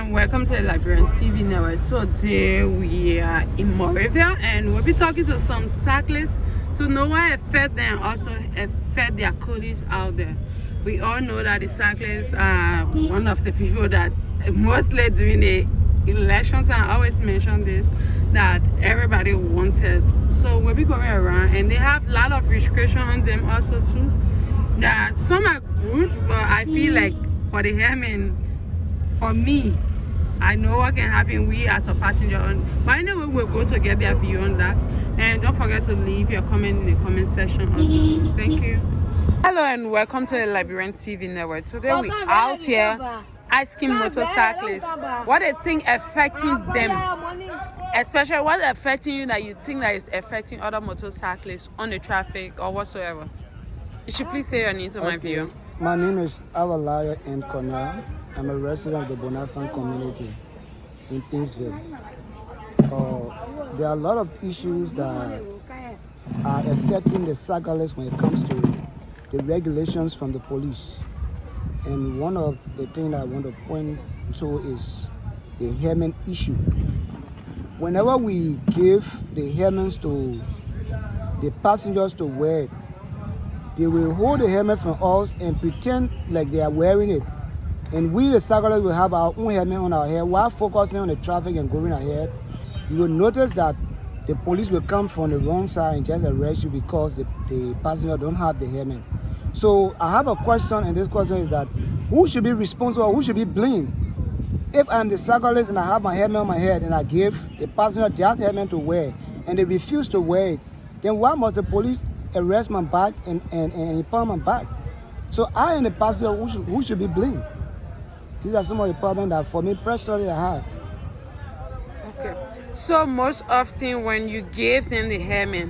and welcome to the Liberian TV network. Today we are in Monrovia and we'll be talking to some cyclists to know what affect them, also affect their colleagues out there. We all know that the cyclists are one of the people that mostly during the election time, I always mention this, that everybody wanted. So we'll be going around and they have a lot of restrictions on them also too. That some are good, but I feel like for the helmet, for me, I know what can happen we as a passenger on, but anyway we'll go to get their view on that. And don't forget to leave your comment in the comment section also. Thank you. Hello and welcome to the Liberian TV network. Today we out here asking motorcyclists what they think affecting them, especially what affecting you that you think that is affecting other motorcyclists on the traffic or whatsoever. You should please say your name to my viewer. My name is Awalaya and Cornell. I'm a resident of the Bonafide community in Pinsville. There are a lot of issues that are affecting the cyclists when it comes to the regulations from the police. And one of the things I want to point to is the helmet issue. Whenever we give the helmets to the passengers to wear it, they will hold the helmet from us and pretend like they are wearing it. And we, the cyclists, will have our own helmet on our head while focusing on the traffic and going ahead. You will notice that the police will come from the wrong side and just arrest you because the passenger don't have the helmet. So I have a question, and this question is that who should be responsible or who should be blamed? If I'm the cyclist and I have my helmet on my head and I give the passenger just helmet to wear and they refuse to wear it, then why must the police arrest my back and impound my back? So I am the passenger who should be blamed. These are some of the problems that for me personally I have. Okay. So most often when you give them the helmet,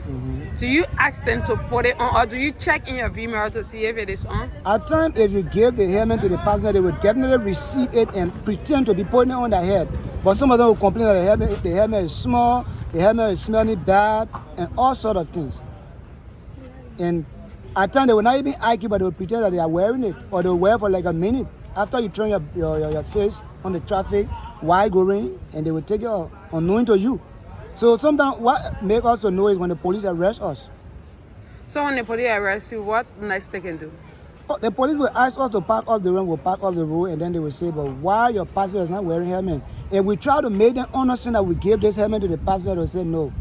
do you ask them to put it on or do you check in your VENMO to see if it is on? At times, if you give the helmet to the passenger, they will definitely receive it and pretend to be putting it on their head. But some of them will complain that the helmet is small, the helmet is smelling bad, and all sorts of things. And at times, they will not even argue, but they will pretend that they are wearing it, or they will wear it for like a minute. After you turn your face on the traffic while going, and they will take it unknowing to you. So sometimes what makes us to know is when the police arrest us. So when the police arrest you, what next they can do? The police will ask us to park off the road, we'll park off the road, and then they will say, but why your passenger is not wearing helmet? And we try to make them understand that we gave this helmet to the passenger. They say no.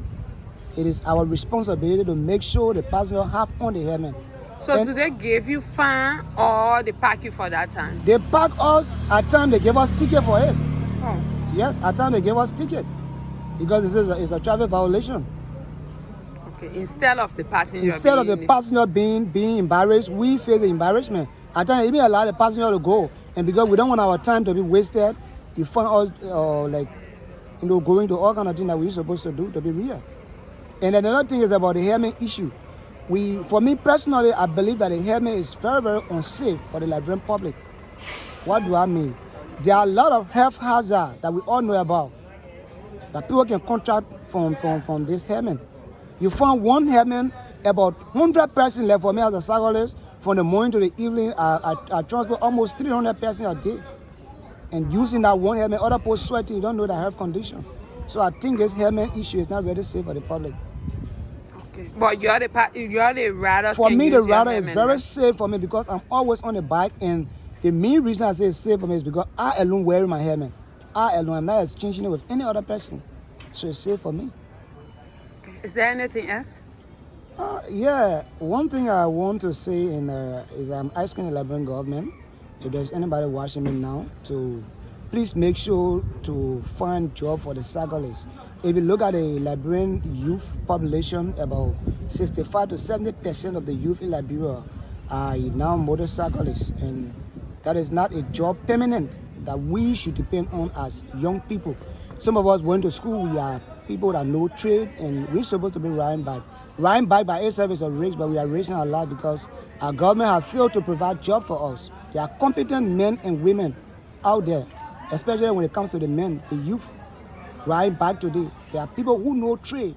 It is our responsibility to make sure the passenger have on the helmet. So do they give you fine or they park you for that time? They park us, at times they give us ticket for it. Oh. Yes, at times they give us ticket because it's a traffic violation. Okay, instead of the passenger being embarrassed, we face the embarrassment. At times even allow the passenger to go, and because we don't want our time to be wasted, you find us going to all kind of things that we're supposed to do to be real. And another thing is about the helmet issue. For me personally, I believe that the helmet is very, very unsafe for the Liberian public. What do I mean? There are a lot of health hazards that we all know about that people can contract from this helmet. You find one helmet, about 100 persons left. For me as a cyclist, from the morning to the evening, I transport almost 300 persons a day. And using that one helmet, other people sweating, you don't know the health condition. So I think this helmet issue is not very safe for the public. But you are the rider. For me, the rider is very safe for me because I'm always on the bike, and the main reason I say it's safe for me is because I alone wearing my helmet. I alone, I'm not exchanging it with any other person, so it's safe for me. Is there anything else? Yeah, one thing I want to say is I'm asking the Liberian government, if there's anybody watching me now, to please make sure to find job for the cyclists. If you look at the Liberian youth population, about 65 to 70% of the youth in Liberia are now motorcyclists, and that is not a job permanent that we should depend on as young people. Some of us went to school, we are people that know trade, and we're supposed to be riding bike. Riding bike by a service of risk, but we are racing a lot because our government have failed to provide job for us. There are competent men and women out there, especially when it comes to the men, the youth. Riding back today, there are people who know trade.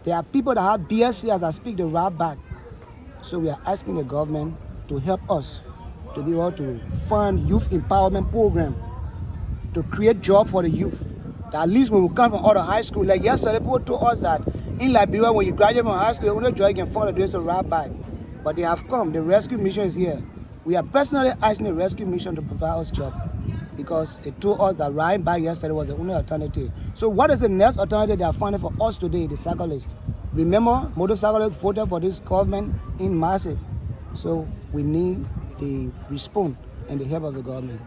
There are people that have BSc as I speak, they ride back. So we are asking the government to help us to be able to fund youth empowerment program to create job for the youth. That at least when we come from out of high school, like yesterday, people told us that in Liberia, when you graduate from high school, the only job you can find a place to ride by. But they have come. The rescue mission is here. We are personally asking the rescue mission to provide us job because they told us that riding bike yesterday was the only alternative. So what is the next alternative they are finding for us today, the cyclists? Remember, motorcyclists voted for this government in massive. So we need the response and the help of the government.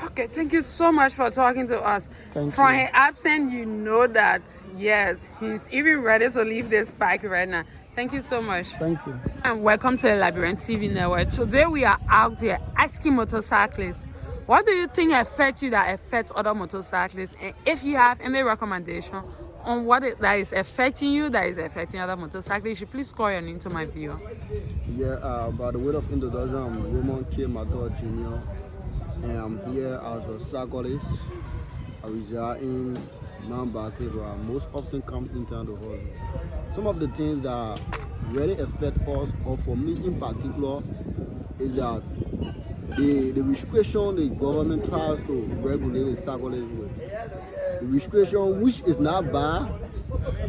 Okay, thank you so much for talking to us. Thank From you. his accent, you know that, yes, he's even ready to leave this bike right now. Thank you so much. Thank you. And welcome to the Liberian TV network. Today we are out there asking motorcyclists, what do you think affects you that affects other motorcyclists? And if you have any recommendation on what that is affecting you, that is affecting other motorcyclists, you should please call your name to my viewer. Yeah, by the way of introduction, I'm Raymond K. Mator Jr. and I'm here as a cyclist. I reside in Mount Barkley, but I most often come in town to hustle. Some of the things that really affect us, or for me in particular, is that the restriction the government tries to regulate the cyclists with. The restriction, which is not bad.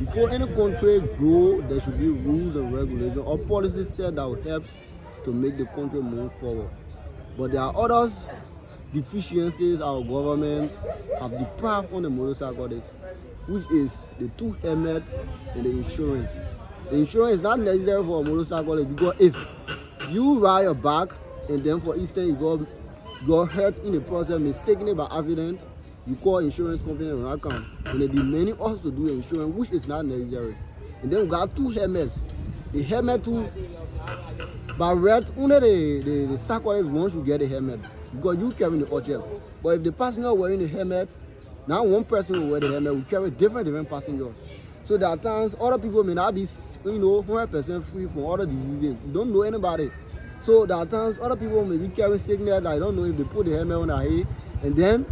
Before any country grow, there should be rules and regulations or policies set that will help to make the country move forward. But there are other deficiencies our government have deprived on the motorcyclists, which is the two helmets and the insurance. The insurance is not necessary for a motorcyclist because if you ride a bike and then for instance you got hurt in the process, mistakenly by accident, you call insurance company and not come, and they demanding us to do the insurance, which is not necessary. And then we got two helmets. The helmet too, by right, only the cyclist wants to get the helmet because you carry the object. But if the passenger wearing the helmet, now one person will wear the helmet, we carry different passengers. So there are times other people may not be, 100% free from other diseases. You don't know anybody. So there are times other people may be carrying sickness. I don't know if they put the helmet on their head, and then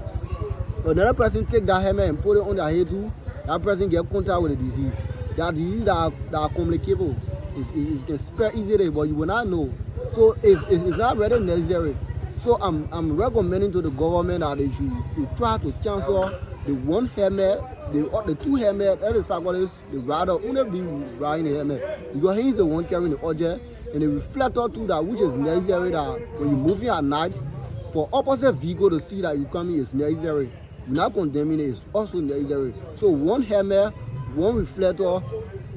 another person take that helmet and put it on their head too. That person get contact with the disease. There are diseases that are communicable. It can spread easily, but you will not know. So if it's not really necessary. So I'm recommending to the government that they should try to cancel the one helmet, the two helmets, and the cyclists, the rider only be riding the helmet because he is the one carrying the object, and the reflector too, that which is necessary that when you're moving at night for opposite vehicle to see that you coming is necessary. You're not condemning it, it's also necessary. So one helmet, one reflector,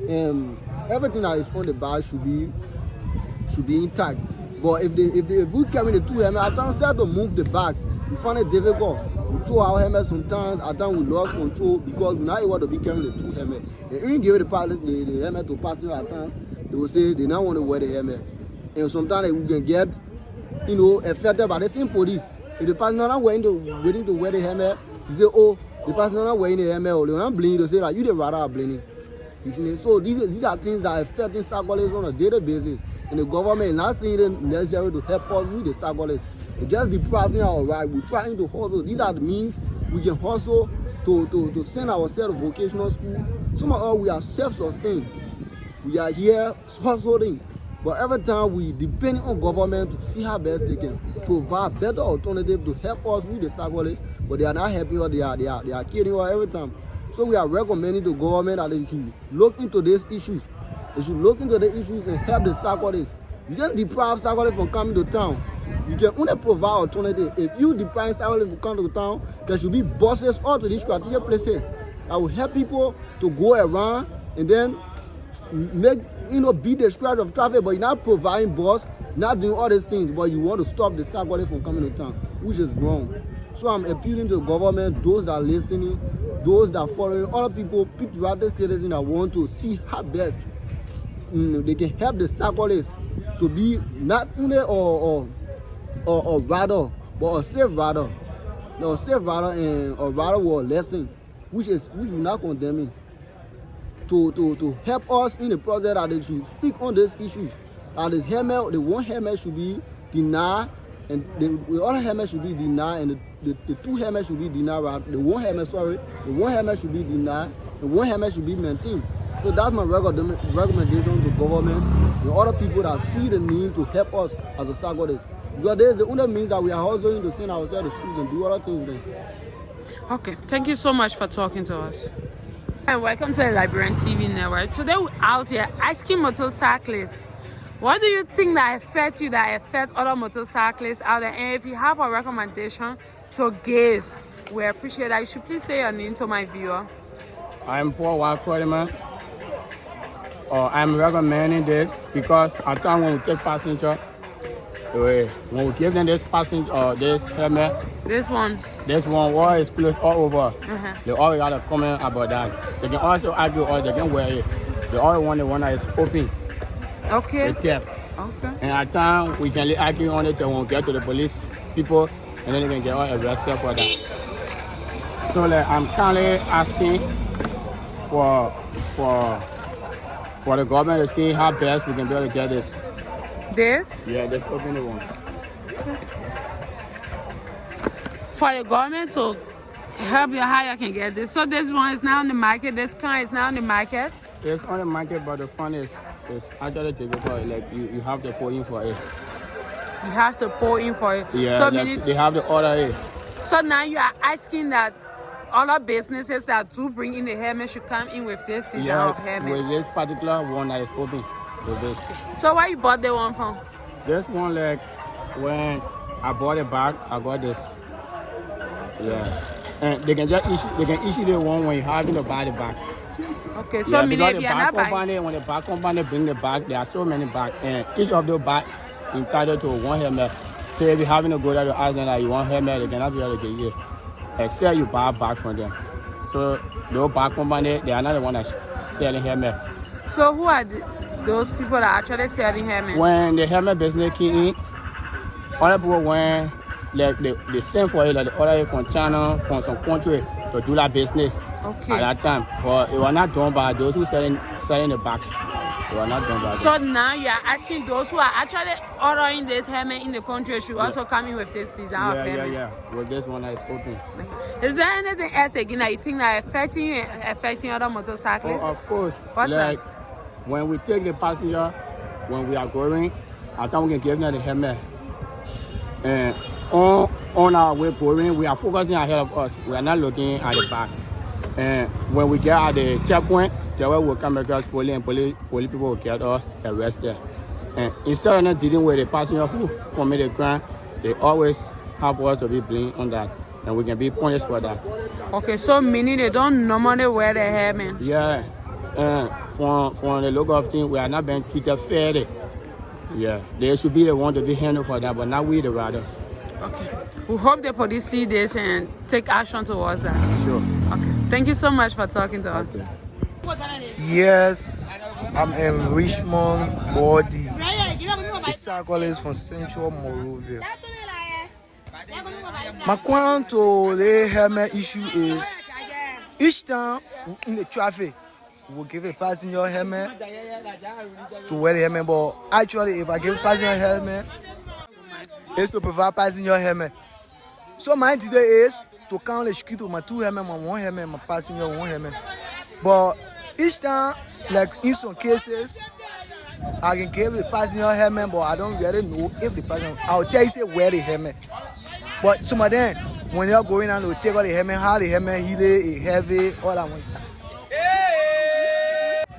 and everything that is on the bike should be intact. But if we carry the two helmets, at times start to move the back, we find it difficult. We throw our helmets sometimes, at times we lost control because we're not able to be carrying the two helmets. They even give the helmet to passengers at times, they will say they don't want to wear the helmet. And sometimes we can get, affected by the same police. If the passenger not waiting to wear the helmet, you say, oh, the passenger not wearing the helmet, or they're not blinking, they say like, you the rider are blinking. You see, so these are things that affect cyclists on a daily basis. And the government is not saying it necessary to help us with the cyclists. It's just depriving our right. We're trying to hustle. These are the means we can hustle to send ourselves to vocational school. Some of us, we are self-sustained. We are here hustling. But every time we depend on government to see how best they can provide better alternative to help us with the cyclists. But they are not helping us. They are killing us every time. So we are recommending to government that they should look into these issues. They should look into the issues and help the cyclists. You just deprive cyclists from coming to town. You can only provide alternative. If you deprive cyclists from coming to town, there should be buses all to these strategic places that will help people to go around and then make beat the stretch of traffic. But you're not providing bus, not doing all these things, but you want to stop the cyclists from coming to town, which is wrong. So I'm appealing to the government, those that are listening, those that are following, other people, patriotic citizens that want to see how best they can help the cyclists to be not only a rider, but a safe rider. A safe rider and a rider with a lesson, which we're not condemning. To help us in the process that they should speak on these issues. The one helmet should be denied, and the other helmet should be denied, and the two helmets should be denied. Right? The one helmet should be denied, and one helmet should be maintained. So that's my recommendation to government and other people that see the need to help us as a cyclists. Because there's the only means that we are also to send ourselves to schools and do other things then. Okay, thank you so much for talking to us. And welcome to the Liberian TV network. Today we're out here asking motorcyclists, what do you think that affects you, that affects other motorcyclists out there? And if you have a recommendation to give, we appreciate that. You should please say your name to my viewer. I'm Paul Coleman. I'm recommending this because at time when we take passenger, when we give them this passenger or this helmet, This one. wall is closed all over. They always got a comment about that. They can also argue or they can wear it. They always want the one that is open. Okay. The tap. Okay. And at time we can argue on it when we get to the police people, and then they can get all arrested for that. So like, I'm currently asking for the government to see how best we can be able to get this. This? Yeah, just open the one. For the government to help you how you can get this. So this one is now on the market. This car is now on the market. It's on the market, but the fun is actually difficult. Like you have to put in for it. You have to pour in for it. Yeah, So, like they have to order it. so now you are asking that other businesses that do bring in the helmet should come in with this design of helmet. With this particular one that is open. With this. So where you bought the one from? This one, like when I bought it back, I got this. Yeah. And they can issue the one when you have to buy the back. Okay, so Yeah, meaning if because you're not buying, when the back company bring the back, there are so many back, and each of the back entitled to one helmet. So if you're having to go there to ask them that you want helmet, they cannot be able to get you, except you buy a back from them. So the back company, they are not the one that's selling helmet. so who are those people that are actually selling helmet? When the helmet business came in, other people went, like they send for it, like they order it from China, from some country to do that business. Okay. At that time, but it was not done by those who selling the back. It was not done by So them. now you are asking those who are actually ordering this helmet in the country should also come in with this design of helmet. Yeah. With this one that is open. Is there anything else again that you think that affecting you and affecting other motorcyclists? Oh, of course. What's like, that? when we take the passenger, when we are going, I think we can give them the helmet. And on our way going, we are focusing ahead of us. We are not looking at the back. And when we get at the checkpoint, the way will come across police and police people will get us arrested. And instead of not dealing with the passenger who committed the crime, they always have us to be blamed on that. And we can be punished for that. Okay, so meaning they don't normally wear the helmet. Yeah. And from the local thing, we are not being treated fairly. Yeah. They should be the one to be handled for that, but not we the riders. Okay. We hope the police see this and take action towards that. Sure. Okay. Thank you so much for talking to us. Okay. Yes, I'm in Richmond, Body. The cyclist from Central Monrovia. My question to the helmet issue is, each time in the traffic, we give a passenger helmet to wear the helmet. But actually, if I give passenger helmet, it's to provide passenger helmet. So my idea is to count the street with my two helmet, my one helmet, my passenger one helmet. But each time, like in some cases, I can give the passenger helmet, but I don't really know if the passenger. I'll tell you say wear the helmet. But some of them, when you're going on, they take all the helmet, how the helmet heavy, heavy, all that one.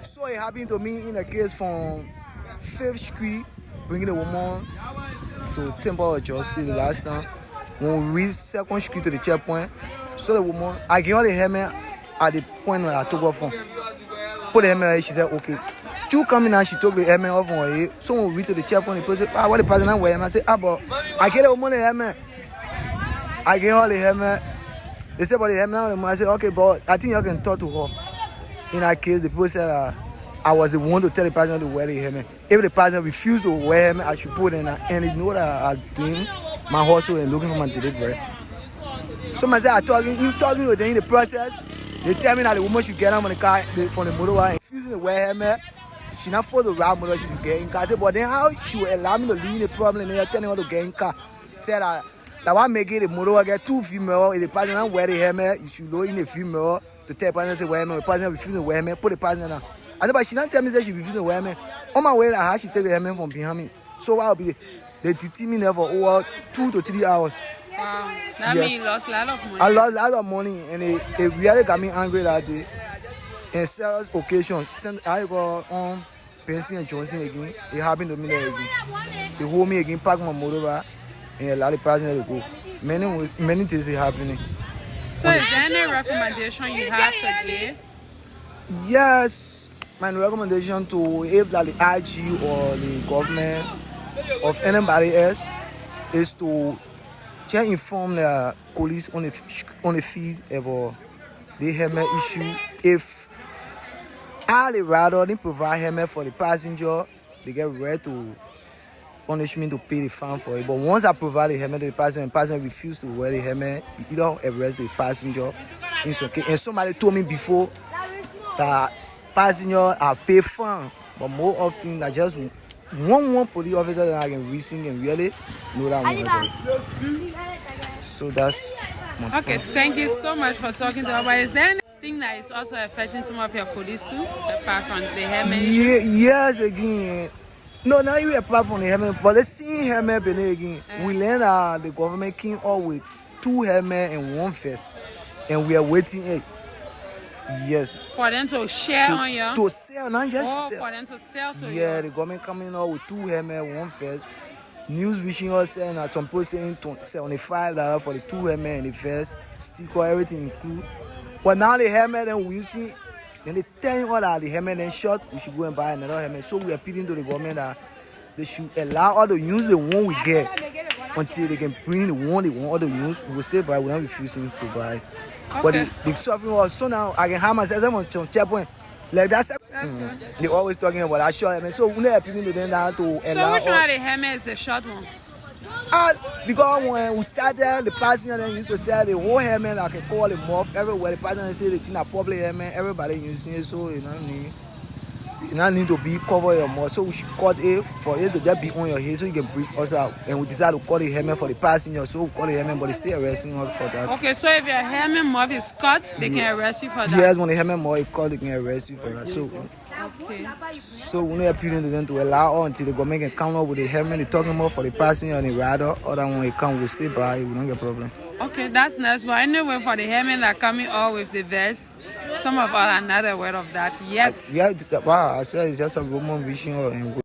So it happened to me in a case from 5th Street, bringing a woman to Temple of Justice the last time. When we reached 2nd Street to the checkpoint, so the woman, I gave her the helmet at the point where I took her from. Put the helmet, she said, okay. Two coming out, she took the helmet off on her head. So when we reached to the checkpoint, the person said, what the person wearing? I said, but I gave the woman the helmet. I gave her the helmet. They said, but the helmet, I said, okay, but I think you can talk to her. In that case, the people said, I was the one to tell the passenger to wear the helmet. If the passenger refused to wear helmet, I should put in, and you know what I'm doing? My hustle and looking for my delivery. So I said, I'm talking with them in the process. They tell me that the woman should get out of the car from the motorway and refusing to wear helmet. She not for the ride motor, she should get in car. I said, but then how she will allow me to leave the problem and they're telling her to get in car? Said that one make it the motorway get two female. If the passenger not wear the helmet, you should load in the female to tell the passenger to wear helmet. The passenger refusing to wear helmet, put the passenger down. I said, but she not tell me that she refusing to wear helmet. On my way, she take the helmet from behind me. So I'll be they detain me there for over 2 to 3 hours. Wow, that Yes. means you lost a lot of money. I lost a lot of money, and it really got me angry that day. In serious occasions, I go on Benson and Johnson again. It happened to me there again. They hold me again, pack my motor, and allow the passenger to go. Many things are happening. So is there any recommendation you have to give? Yes, my recommendation to if like the IG or the government of anybody else is to just inform the police on the field about the helmet issue. If all the rider didn't provide helmet for the passenger, they get ready to punish me to pay the fine for it. But once I provide the helmet to the passenger refuse to wear the helmet, you don't arrest the passenger. It's okay. And somebody told me before that passenger have paid fine, but more often I just one police officer that I can reason and really know that one. So that's my Okay, thank you so much for talking to us. But is there anything that is also affecting some of your colleagues too, apart from the helmet? Yeah, yes, again. No, not even apart from the helmet, but let's see helmet again. We learned that the government came up with 2 helmets and 1 vest, and we are waiting. Yes. For them to share on you? To sell, not just sell. For them to sell to you? Yeah, the government coming out with 2 helmets, 1 vest. News reaching us saying that some people saying $75 for the 2 helmets and the vest, sticker, everything included. But now the helmet then we using, then they telling us that the helmet then short, we should go and buy another helmet. So we are appealing to the government that they should allow us to use the one we get until they can bring the one they want us to use. We will stay by, we are not refusing to buy. Okay. But the suffering was so now I can have myself on checkpoint. Like that's good. They always talking about that short helmet. So we are appealing to them that to allow. So which one of the helmet is the short one? Because when we started, the passenger then used to sell the whole helmet. I can call it off everywhere. The passenger say the thing a public helmet, everybody using it, so you don't need to be cover your mouth. So we should cut it for it to just be on your head so you can breathe us out. And we decided to cut the helmet for the passenger, so we cut the helmet, but they still arresting us for that. Okay, so if your helmet mouth is cut, they can arrest you for that? Yes, when the helmet mouth is cut, they can arrest you for that. So we're not appealing to them to allow us until the government can come up with the helmet they're talking about for the passenger and the rider. Other when it come, we'll stay by, we don't get a problem. Okay, that's nice. But anyway, for the helmet that coming out with the vest, some of us are not aware of that yet. Yeah, wow, I said it's just a Roman vision.